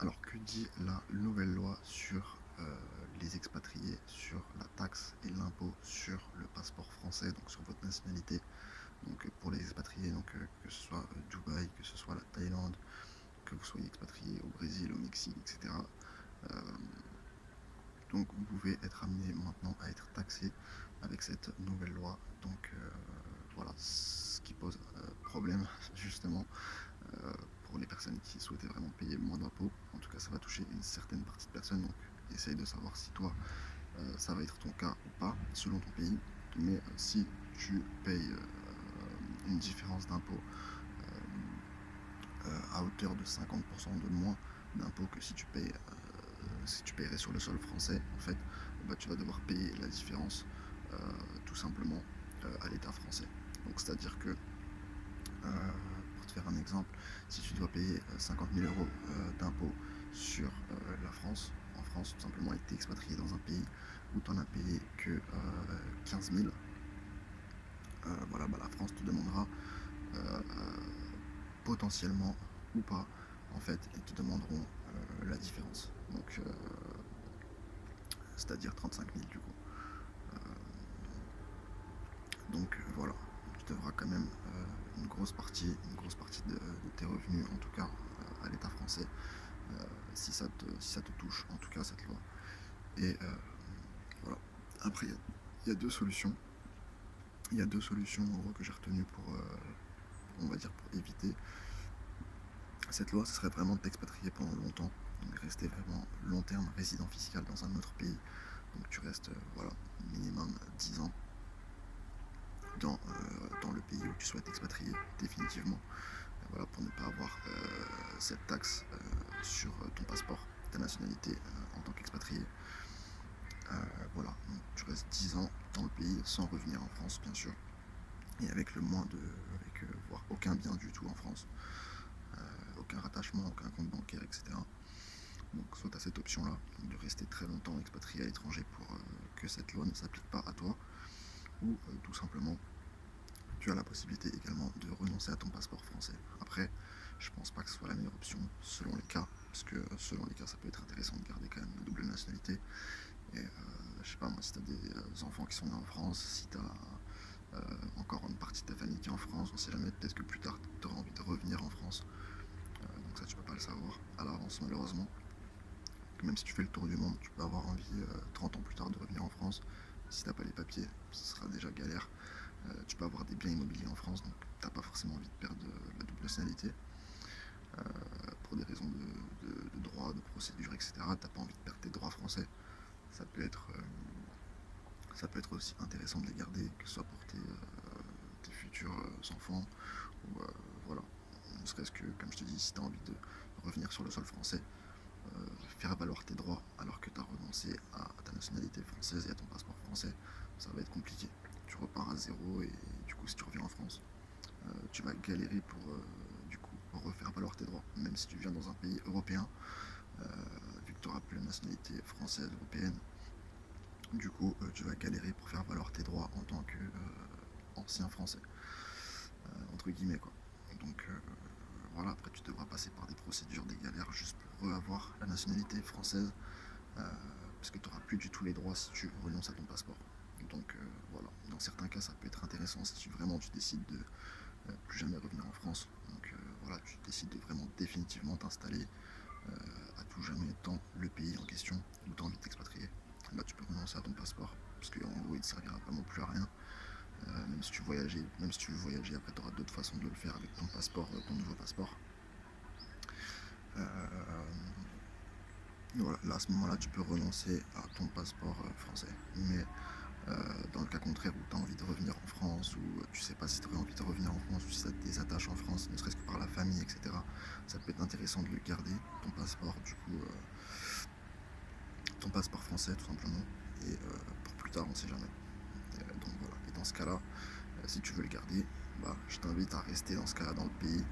Alors, que dit la nouvelle loi sur les expatriés, sur la taxe et l'impôt sur le passeport français, donc sur votre nationalité? Donc, pour les expatriés, donc, que ce soit Dubaï, que ce soit la Thaïlande, que vous soyez expatrié au Brésil, au Mexique, etc. euh, donc, vous pouvez être amené maintenant à être taxé avec cette nouvelle loi. Donc, voilà, ce qui pose problème, justement, euh, pour les personnes qui souhaitaient vraiment payer moins d'impôts. En tout cas, ça va toucher une certaine partie de personnes, donc essaye de savoir si toi, ça va être ton cas ou pas, selon ton pays. Mais si tu payes une différence d'impôt à hauteur de 50% de moins d'impôts que si tu paierais sur le sol français, en fait, bah, tu vas devoir payer la différence euh, tout simplement à l'État français. Donc, c'est-à-dire que pour te faire un exemple, si tu dois payer 50 000 euros d'impôts sur la France, en France, tout simplement, et que tu es expatrié dans un pays où tu n'en as payé que 15 000, voilà, bah, la France te demandera euh, potentiellement ou pas, en fait, ils te demanderont la différence. Donc, c'est-à-dire 35 000 du coup. Donc voilà, tu devras quand même une grosse partie de tes revenus, en tout cas à l'État français, si ça te touche, en tout cas cette loi. Et voilà. Après, il y a deux solutions. Il y a deux solutions en gros que j'ai retenues on va dire, pour éviter cette loi. Ce serait vraiment de t'expatrier pendant longtemps, donc rester vraiment long terme résident fiscal dans un autre pays. Donc tu restes, voilà, minimum 10 ans dans le pays où tu souhaites expatrier définitivement. Voilà, pour ne pas avoir cette taxe sur ton passeport, ta nationalité en tant qu'expatrié. Voilà, donc tu restes 10 ans dans le pays sans revenir en France, bien sûr, et avec voire aucun bien du tout en France, aucun rattachement, aucun compte bancaire, etc. Donc soit tu as cette option-là, de rester très longtemps expatrié à l'étranger pour que cette loi ne s'applique pas à toi, ou tout simplement tu as la possibilité également de renoncer à ton passeport français. Après, je pense pas que ce soit la meilleure option selon les cas, parce que selon les cas, ça peut être intéressant de garder quand même la double nationalité. Et je sais pas moi, si tu as des enfants qui sont nés en France, si tu as encore une partie de ta famille qui est en France, on sait jamais, peut-être que plus tard tu auras envie de revenir en France. Donc ça, tu peux pas le savoir à l'avance, malheureusement. Même si tu fais le tour du monde, tu peux avoir envie 30 ans plus tard de revenir en France. Si t'as pas les papiers, ce sera déjà galère. Tu peux avoir des biens immobiliers en France, donc t'as pas forcément envie de perdre la double nationalité pour des raisons de droit, de procédure, etc. T'as pas envie de perdre tes droits français. Ça peut être, euh, ça peut être aussi intéressant de les garder, que ce soit pour tes futurs enfants, ou voilà. Ne serait-ce que, comme je te dis, si tu as envie de revenir sur le sol français, faire valoir tes droits alors que tu as renoncé à ta nationalité française et à ton passeport français, ça va être compliqué. Tu repars à zéro et du coup, si tu reviens en France, tu vas galérer pour du coup refaire valoir tes droits, même si tu viens dans un pays européen, euh, vu que tu n'auras plus la nationalité française européenne. Du coup, tu vas galérer pour faire valoir tes droits en tant qu'ancien français, entre guillemets quoi. Donc voilà, après tu devras passer par des procédures, des galères juste pour avoir la nationalité française, euh, parce que tu n'auras plus du tout les droits si tu renonces à ton passeport. Donc voilà, dans certains cas ça peut être intéressant si vraiment tu décides de plus jamais revenir en France. Donc voilà, tu décides de vraiment définitivement t'installer à tout jamais dans le pays en question où tu as envie de t'expatrier. Là tu peux renoncer à ton passeport, parce qu'en gros il ne servira vraiment plus à rien. Même si tu veux voyager, après tu auras d'autres façons de le faire avec ton passeport, ton nouveau passeport. Voilà, là, à ce moment-là, tu peux renoncer à ton passeport français. Mais dans le cas contraire où tu as envie de revenir en France, ou tu sais pas si tu aurais envie de revenir en France, ou si tu as des attaches en France, ne serait-ce que par la famille, etc., ça peut être intéressant de le garder, ton passeport, du coup, ton passeport français, tout simplement. Et pour plus tard, on sait jamais. Donc voilà. Et dans ce cas-là, si tu veux le garder, bah, je t'invite à rester dans ce cas-là dans le pays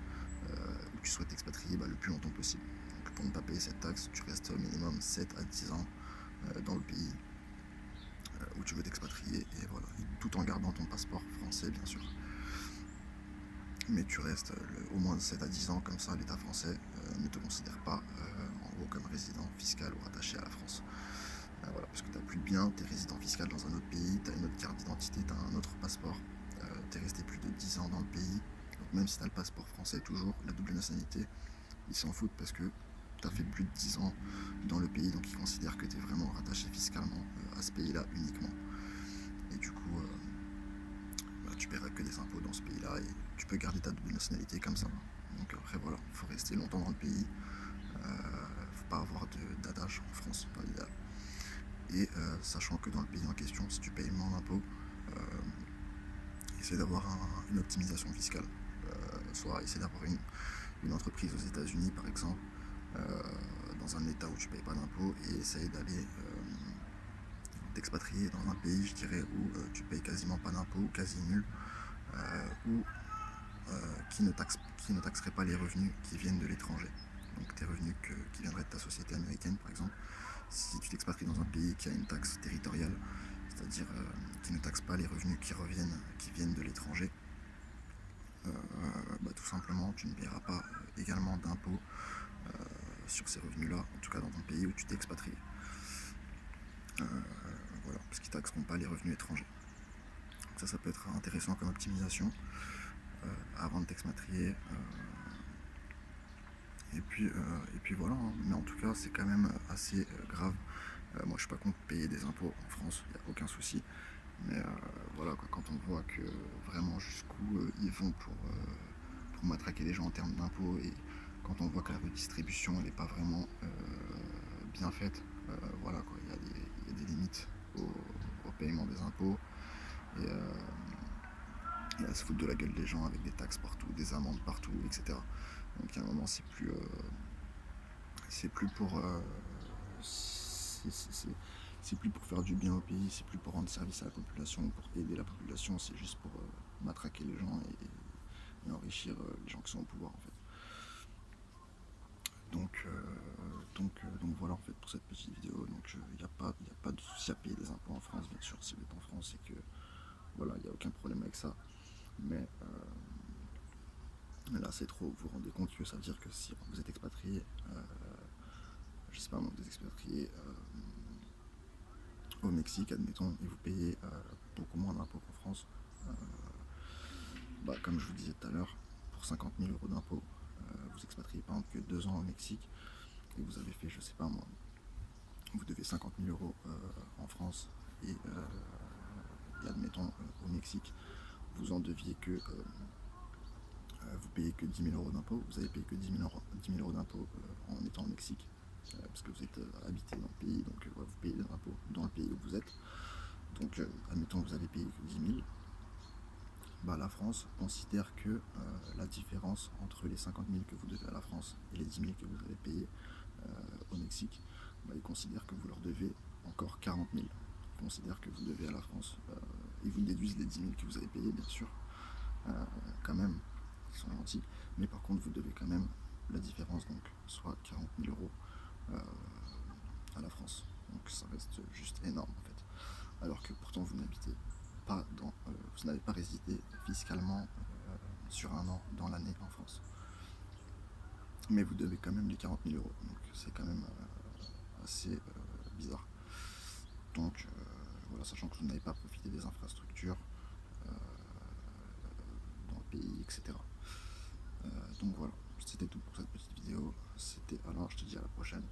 où tu souhaites expatrier le plus longtemps possible. Donc pour ne pas payer cette taxe, tu restes au minimum 7 à 10 ans dans le pays où tu veux t'expatrier, et voilà, tout en gardant ton passeport français bien sûr. Mais tu restes au moins de 7 à 10 ans, comme ça l'État français ne te considère pas en d'impôt comme résident fiscal ou rattaché à la France. Voilà, parce que tu n'as plus de bien, tu es résident fiscal dans un autre pays, tu as une autre carte d'identité, tu as un autre passeport, tu es resté plus de 10 ans dans le pays. Donc même si tu as le passeport français toujours, la double nationalité, ils s'en foutent parce que tu as fait plus de 10 ans dans le pays, donc ils considèrent que tu es vraiment rattaché fiscalement à ce pays-là uniquement. Et du coup, tu paieras que des impôts dans ce pays-là et tu peux garder ta double nationalité comme ça. Donc après voilà, il faut rester longtemps dans le pays, faut pas avoir d'adage en France dans l'idéal. Et sachant que dans le pays en question, si tu payes moins d'impôts, essaie d'avoir une optimisation fiscale. Soit essaie d'avoir une entreprise aux États-Unis par exemple, dans un état où tu payes pas d'impôts, et essaye d'aller t'expatrier dans un pays, je dirais, où tu payes quasiment pas d'impôts, ou quasi nul, ou qui ne taxerait pas les revenus qui viennent de l'étranger. Donc tes revenus qui viendraient de ta société américaine par exemple. Si tu t'expatries dans un pays qui a une taxe territoriale, c'est-à-dire qui ne taxe pas les revenus qui viennent de l'étranger, tout simplement tu ne paieras pas également d'impôts sur ces revenus-là, en tout cas dans ton pays où tu t'es expatrié. Voilà, parce qu'ils ne taxeront pas les revenus étrangers. Donc ça peut être intéressant comme optimisation avant de t'expatrier. Et puis voilà, hein. Mais en tout cas c'est quand même assez grave. Moi je suis pas contre payer des impôts en France, il n'y a aucun souci. Mais voilà quoi, quand on voit que vraiment jusqu'où ils vont pour matraquer les gens en termes d'impôts, et quand on voit que la redistribution elle n'est pas vraiment bien faite, voilà quoi, il y a des limites au paiement des impôts, et à se foutre de la gueule des gens avec des taxes partout, des amendes partout, etc. Donc à un moment c'est plus pour c'est plus pour faire du bien au pays, c'est plus pour rendre service à la population, pour aider la population, c'est juste pour matraquer les gens et enrichir les gens qui sont au pouvoir en fait. Donc voilà en fait pour cette petite vidéo. Donc il n'y a pas de souci à payer des impôts en France, bien sûr, si vous êtes en France, et que voilà, il n'y a aucun problème avec ça. Mais là c'est trop, vous vous rendez compte que ça veut dire que si vous êtes expatrié, je sais pas moi, vous êtes expatrié au Mexique, admettons, et vous payez beaucoup moins d'impôts qu'en France, comme je vous disais tout à l'heure, pour 50 000 euros d'impôts, vous expatriez par exemple que 2 ans au Mexique, et vous avez fait, je sais pas moi, vous devez 50 000 euros en France, et admettons au Mexique, vous en deviez que, vous payez que 10 000 euros d'impôts, vous avez payé que 10 000 euros d'impôts en étant au Mexique, parce que vous êtes habité dans le pays, donc vous payez des impôts dans le pays où vous êtes. Donc admettons que vous avez payé que 10 000, la France considère que la différence entre les 50 000 que vous devez à la France et les 10 000 que vous avez payé au Mexique, ils considèrent que vous leur devez encore 40 000. Ils considèrent que vous devez à la France, ils vous déduisent les 10 000 que vous avez payés, bien sûr, quand même, ils sont gentils, mais par contre vous devez quand même la différence, donc soit 40 000 euros à la France. Donc ça reste juste énorme en fait. Alors que pourtant vous n'habitez pas vous n'avez pas résidé fiscalement sur un an dans l'année en France. Mais vous devez quand même les 40 000 euros. Donc c'est quand même assez bizarre. Donc voilà, sachant que vous n'avez pas profité des infrastructures dans le pays, etc. Donc voilà, c'était tout pour cette petite vidéo. Alors je te dis à la prochaine.